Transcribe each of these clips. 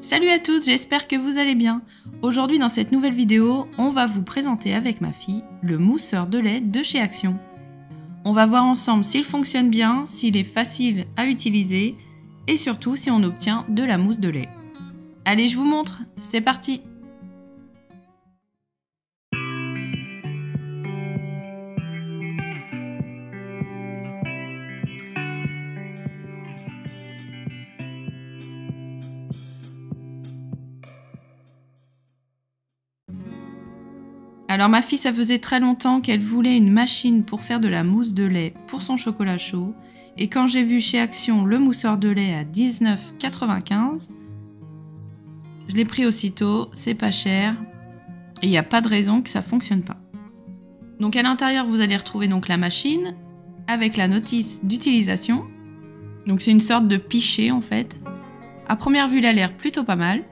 Salut à tous, j'espère que vous allez bien. Aujourd'hui dans cette nouvelle vidéo, on va vous présenter avec ma fille le mousseur de lait de chez Action. On va voir ensemble s'il fonctionne bien, s'il est facile à utiliser et surtout si on obtient de la mousse de lait. Allez, je vous montre, c'est parti! Alors ma fille, ça faisait très longtemps qu'elle voulait une machine pour faire de la mousse de lait pour son chocolat chaud. Et quand j'ai vu chez Action le mousseur de lait à 19,95 €, je l'ai pris aussitôt, c'est pas cher. Et il n'y a pas de raison que ça fonctionne pas. Donc à l'intérieur, vous allez retrouver donc la machine avec la notice d'utilisation. Donc c'est une sorte de pichet en fait. À première vue, il a l'air plutôt pas mal.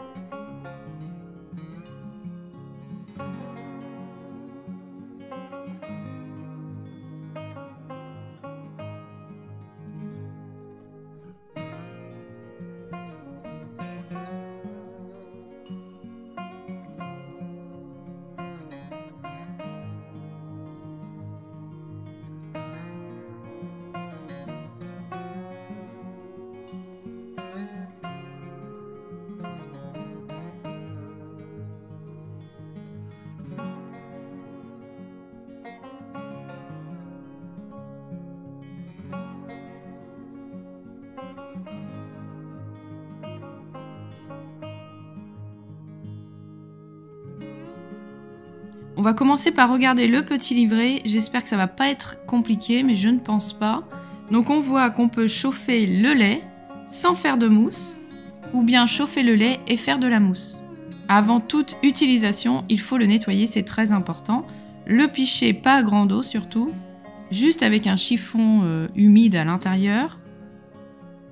On va commencer par regarder le petit livret. J'espère que ça va pas être compliqué, mais je ne pense pas. Donc on voit qu'on peut chauffer le lait sans faire de mousse, ou bien chauffer le lait et faire de la mousse. Avant toute utilisation, il faut le nettoyer, c'est très important. Le pichet pas à grande eau surtout, juste avec un chiffon humide à l'intérieur,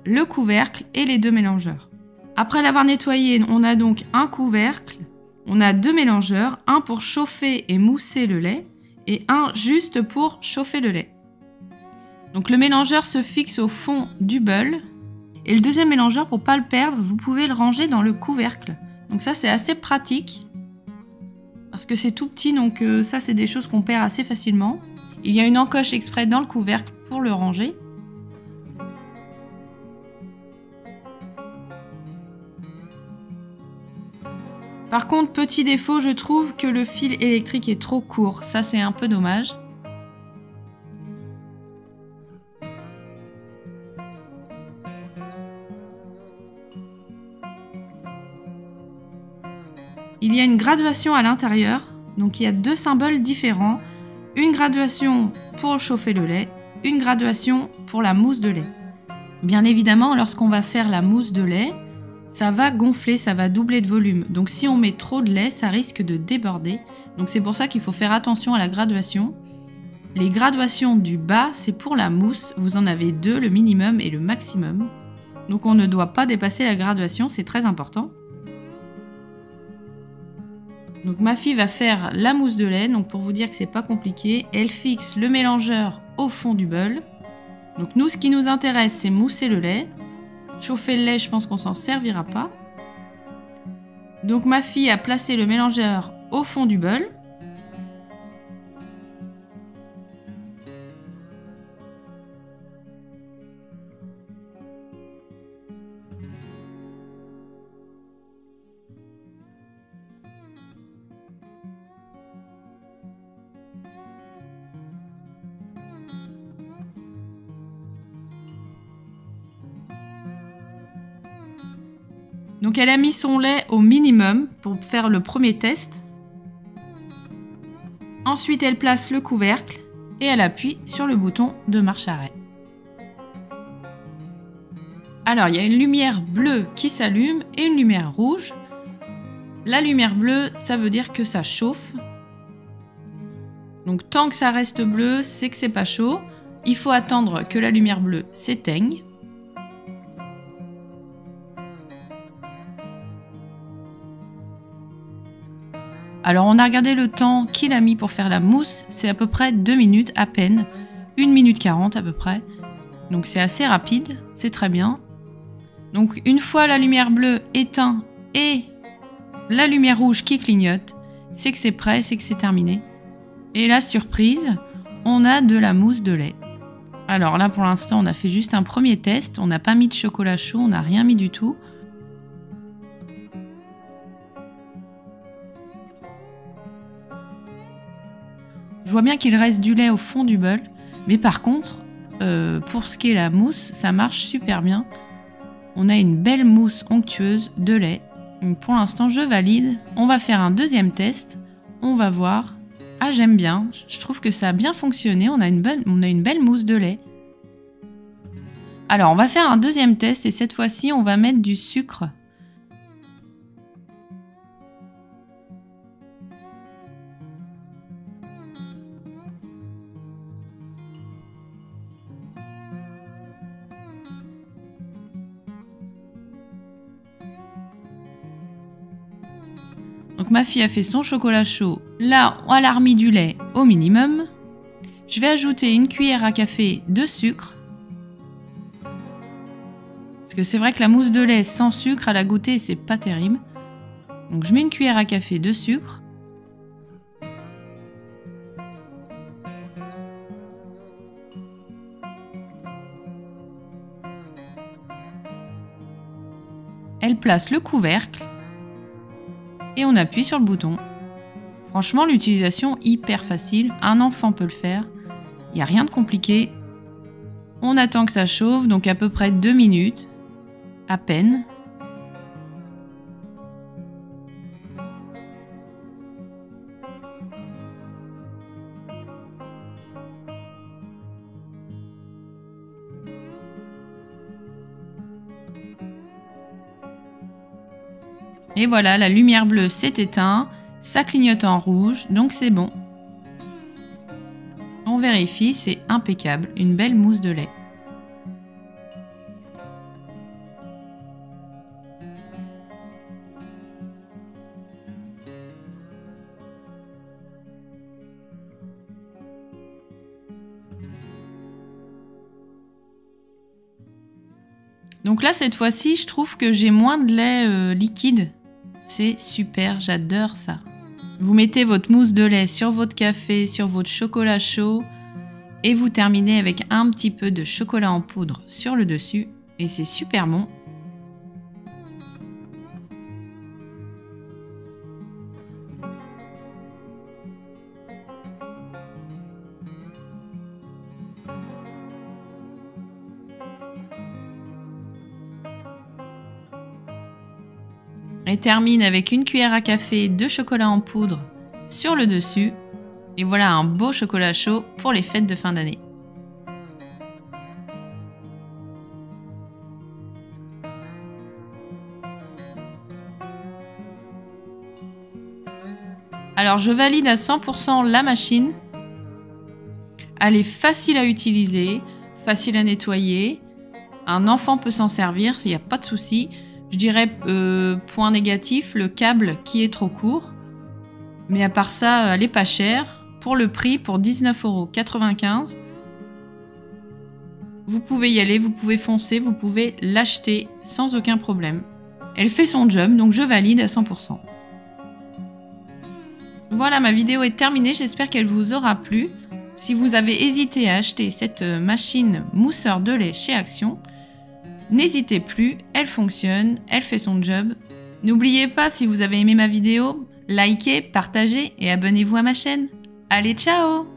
le couvercle et les deux mélangeurs. Après l'avoir nettoyé, on a donc un couvercle. On a deux mélangeurs, un pour chauffer et mousser le lait et un juste pour chauffer le lait. Donc le mélangeur se fixe au fond du bol et le deuxième mélangeur, pour ne pas le perdre, vous pouvez le ranger dans le couvercle. Donc ça c'est assez pratique parce que c'est tout petit, donc ça c'est des choses qu'on perd assez facilement. Il y a une encoche exprès dans le couvercle pour le ranger. Par contre, petit défaut, je trouve que le fil électrique est trop court. Ça, c'est un peu dommage. Il y a une graduation à l'intérieur. Donc, il y a deux symboles différents. Une graduation pour chauffer le lait, une graduation pour la mousse de lait. Bien évidemment, lorsqu'on va faire la mousse de lait, ça va gonfler, ça va doubler de volume. Donc si on met trop de lait, ça risque de déborder. Donc c'est pour ça qu'il faut faire attention à la graduation. Les graduations du bas, c'est pour la mousse. Vous en avez deux, le minimum et le maximum. Donc on ne doit pas dépasser la graduation, c'est très important. Donc ma fille va faire la mousse de lait. Donc pour vous dire que c'est pas compliqué, elle fixe le mélangeur au fond du bol. Donc nous, ce qui nous intéresse, c'est mousser le lait. Chauffer le lait, je pense qu'on s'en servira pas. Donc ma fille a placé le mélangeur au fond du bol. Donc elle a mis son lait au minimum pour faire le premier test. Ensuite, elle place le couvercle et elle appuie sur le bouton de marche-arrêt. Alors, il y a une lumière bleue qui s'allume et une lumière rouge. La lumière bleue, ça veut dire que ça chauffe. Donc tant que ça reste bleu, c'est que c'est pas chaud. Il faut attendre que la lumière bleue s'éteigne. Alors on a regardé le temps qu'il a mis pour faire la mousse, c'est à peu près 2 minutes à peine, 1 minute 40 à peu près. Donc c'est assez rapide, c'est très bien. Donc une fois la lumière bleue éteinte, et la lumière rouge qui clignote, c'est que c'est prêt, c'est que c'est terminé. Et la surprise, on a de la mousse de lait. Alors là, pour l'instant, on a fait juste un premier test. On n'a pas mis de chocolat chaud, on n'a rien mis du tout. Je vois bien qu'il reste du lait au fond du bol. Mais par contre, pour ce qui est la mousse, ça marche super bien. On a une belle mousse onctueuse de lait. Donc pour l'instant, je valide. On va faire un deuxième test. On va voir. Ah, j'aime bien. Je trouve que ça a bien fonctionné. On a une belle mousse de lait. Alors, on va faire un deuxième test et cette fois-ci, on va mettre du sucre. Donc ma fille a fait son chocolat chaud. Là, elle a remis du lait au minimum. Je vais ajouter une cuillère à café de sucre. Parce que c'est vrai que la mousse de lait sans sucre à la goûter, c'est pas terrible. Donc je mets une cuillère à café de sucre. Elle place le couvercle. Et on appuie sur le bouton. Franchement, l'utilisation hyper facile. Un enfant peut le faire. Il n'y a rien de compliqué. On attend que ça chauffe, donc à peu près 2 minutes. À peine. Et voilà, la lumière bleue s'est éteinte, ça clignote en rouge, donc c'est bon. On vérifie, c'est impeccable, une belle mousse de lait. Donc là, cette fois-ci, je trouve que j'ai moins de lait liquide. C'est super, j'adore ça. Vous mettez votre mousse de lait sur votre café, sur votre chocolat chaud et vous terminez avec un petit peu de chocolat en poudre sur le dessus et c'est super bon. Et termine avec une cuillère à café de chocolat en poudre sur le dessus. Et voilà un beau chocolat chaud pour les fêtes de fin d'année. Alors je valide à 100% la machine. Elle est facile à utiliser, facile à nettoyer. Un enfant peut s'en servir, il n'y a pas de souci. Je dirais, point négatif, le câble qui est trop court. Mais à part ça, elle est pas chère. Pour le prix, pour 19,95 €, vous pouvez y aller, vous pouvez foncer, vous pouvez l'acheter sans aucun problème. Elle fait son job, donc je valide à 100%. Voilà, ma vidéo est terminée, j'espère qu'elle vous aura plu. Si vous avez hésité à acheter cette machine mousseur de lait chez Action, n'hésitez plus, elle fonctionne, elle fait son job. N'oubliez pas, si vous avez aimé ma vidéo, likez, partagez et abonnez-vous à ma chaîne. Allez, ciao!